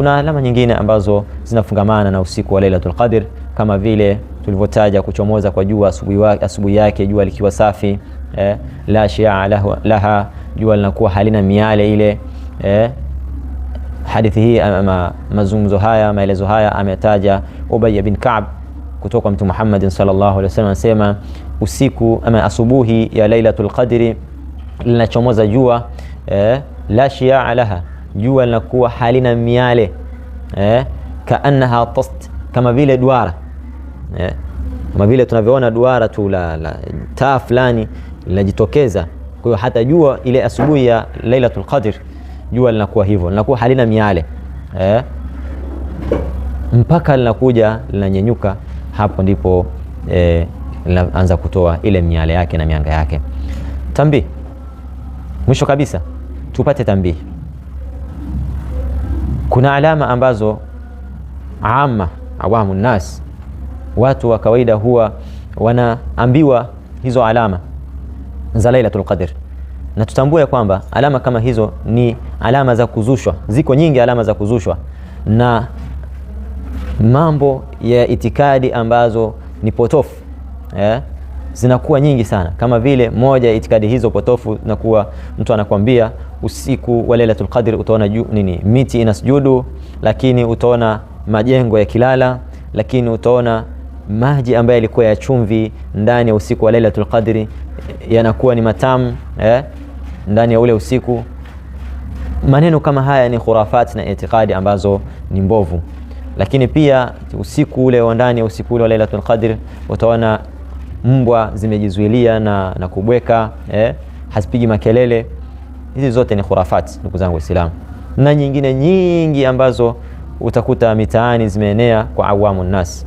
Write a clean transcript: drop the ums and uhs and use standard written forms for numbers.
Kuna alama nyingine ambazo zinafungamana na usiku wa Lailatul Qadr, kama vile tulivyotaja kuchomoza kwa jua asubuhi yake, jua likiwa safi, la shi'a laha, jua linakuwa halina miale ile. Hadithi hii mazungumzo haya, maelezo haya ametaja Ubay bin Ka'b kutoka kwa Mtume Muhammad sallallahu alaihi wasallam, anasema usiku ama asubuhi ya Lailatul Qadr linachomoza jua, la shi'a laha, jua linakuwa halina miale, kaannaha tast, kama vile duara, kama vile tunavyoona duara tu la taa fulani linajitokeza. Kwa hiyo hata jua ile asubuhi ya Lailatul Qadr jua linakuwa hivyo, linakuwa halina miale, mpaka linakuja linanyenyuka, hapo ndipo linaanza kutoa ile miale yake na mianga yake. Tambii mwisho kabisa tupate tambii. Kuna alama ambazo awamu nas, watu wa kawaida huwa wanaambiwa hizo alama za Lailatul Qadr, na tutambue kwamba alama kama hizo ni alama za kuzushwa. Ziko nyingi alama za kuzushwa na mambo ya itikadi ambazo ni potofu, zinakuwa nyingi sana. Kama vile moja ya itikadi hizo potofu na kuwa mtu anakuambia usiku wa Lailatul Qadr utaona miti inasujudu, lakini utaona majengo ya kilala, lakini utaona maji ambayo yalikuwa ya chumvi ndani ya usiku wa Lailatul Qadr yanakuwa ni matamu ndani ya ule usiku. Maneno kama haya ni khurafat na itikadi ambazo ni mbovu. Lakini pia usiku ule wa ndani ya usiku ule wa Lailatul Qadr utaona mbwa zimejizuilia na kubweka, hasipigi makelele. Hizi zote ni khurafat, ndugu zangu Waislamu, na nyingine nyingi ambazo utakuta mitaani zimeenea kwa awamu nas.